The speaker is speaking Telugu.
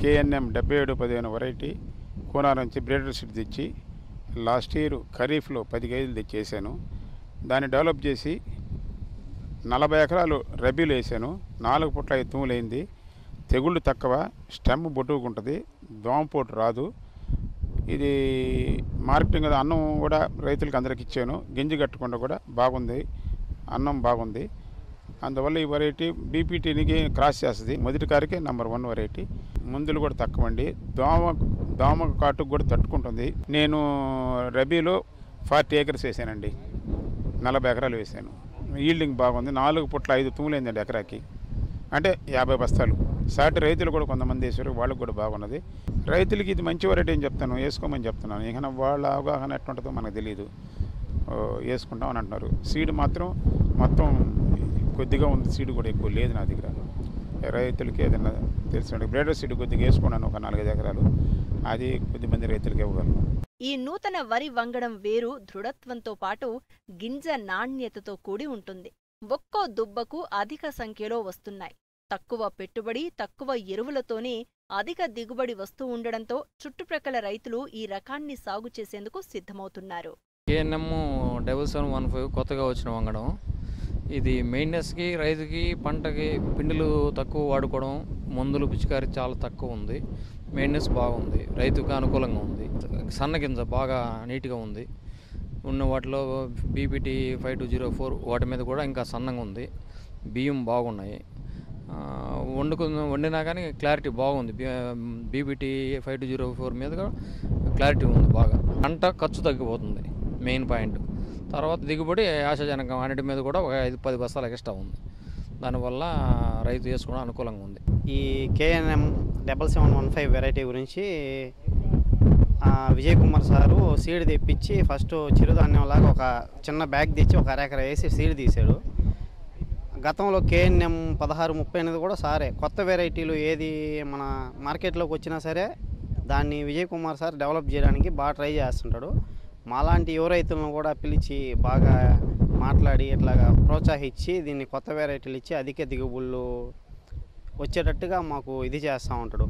కేఎన్ఎం 7715 వెరైటీ కోనార్ నుంచి బ్రీడర్ సీడ్ తెచ్చి లాస్ట్ ఇయర్ ఖరీఫ్లో 10 కేజీలు తెచ్చేసాను. దాన్ని డెవలప్ చేసి 40 ఎకరాలు రబీలో వేసాను. 4 పుట్ల 5 తూములైంది. తెగుళ్ళు తక్కువ, స్టెమ్ బొట్టుకుంటుంది, దోమపోటు రాదు. ఇది మార్కెటింగ్ అన్నం కూడా రైతులకు అందరికి ఇచ్చాను. గింజ కట్టకుండా కూడా బాగుంది, అన్నం బాగుంది. అందువల్ల ఈ వెరైటీ బీపీటీనికి క్రాస్ చేస్తుంది. మొదటి కారికే నెంబర్ 1 వెరైటీ. మందులు కూడా తక్కువ అండి. దోమ కాటుకు కూడా తట్టుకుంటుంది. నేను రబీలో 40 ఏకర్స్ వేసానండి. 40 ఎకరాలు వేసాను. ఈల్డింగ్ బాగుంది. 4 పుట్ల 5 తూములైందండి ఎకరాకి, అంటే 50 బస్తాలు. సాటి రైతులు కూడా కొంతమంది వేసారు, వాళ్ళకి కూడా బాగున్నది. రైతులకి ఇది మంచి వెరైటీ అని చెప్తాను, వేసుకోమని చెప్తున్నాను. ఇక వాళ్ళ అవగాహన ఎట్టుంటుందో మనకు తెలియదు, వేసుకుంటామని అంటున్నారు. సీడ్ మాత్రం మొత్తం కొద్దిగా ఉంది, సీడ్ కూడా ఎక్కువ లేదు నా దగ్గర. రైతులకి ఏదైనా తెలిసిన బ్రీడర్ సీడ్ కొద్దిగా వేసుకున్నాను, ఒక 4-5 ఎకరాలు. అది కొద్దిమంది రైతులకి ఇవ్వగలను. ఈ నూతన వరి వంగడం వేరు దృఢత్వంతో పాటు గింజ నాణ్యతతో కూడి ఉంటుంది. ఒక్కో దుబ్బకు అధిక సంఖ్యలో వస్తున్నాయి. తక్కువ పెట్టుబడి, తక్కువ ఎరువులతోనే అధిక దిగుబడి వస్తూ ఉండడంతో చుట్టుప్రక్కల రైతులు ఈ రకాన్ని సాగు చేసేందుకు సిద్ధమవుతున్నారు. కేఎన్ఎం 7715 కొత్తగా వచ్చిన వంగడం. ఇది మెయింటెనెన్స్కి, రైతుకి, పంటకి పిండిలు తక్కువ వాడుకోవడం, మందులు పిచికారి చాలా తక్కువ ఉంది. మెయింటెనెన్స్ బాగుంది, రైతుకు అనుకూలంగా ఉంది. సన్న గింజ బాగా నీట్గా ఉంది. ఉన్న వాటిలో బీపీటీ 5204 వాటి మీద కూడా ఇంకా సన్నంగా ఉంది. బియ్యం బాగున్నాయి. వండినా కానీ క్లారిటీ బాగుంది. బీపీటీ 5204 మీద కూడా క్లారిటీ ఉంది బాగా. పంట ఖర్చు తగ్గిపోతుంది మెయిన్ పాయింట్. తర్వాత దిగుబడి ఆశాజనకం. అన్నిటి మీద కూడా ఒక 5-10 బస్తాలు ఎక్స్ట్రా ఉంది. దానివల్ల రైతు వేసుకోవడం అనుకూలంగా ఉంది. ఈ కేఎన్ఎం 7715 వెరైటీ గురించి విజయ్ కుమార్ సారు సీడ్ తెప్పించి ఫస్ట్ చిరుధాన్యంలాగా ఒక చిన్న బ్యాగ్ తెచ్చి ఒక అరెకర వేసి సీడ్ తీశాడు. గతంలో కేఎన్ఎం 1630 అనేది కూడా సారే కొత్త వెరైటీలు ఏది మన మార్కెట్లోకి వచ్చినా సరే దాన్ని విజయ్ కుమార్ సార్ డెవలప్ చేయడానికి బాగా ట్రై చేస్తుంటాడు. మాలాంటి యువ రైతులను కూడా పిలిచి బాగా మాట్లాడి ఇట్లాగా ప్రోత్సహించి దీన్ని కొత్త వెరైటీలు ఇచ్చి అధిక దిగుబడులు వచ్చేటట్టుగా మాకు ఇది చేస్తూ ఉంటాడు.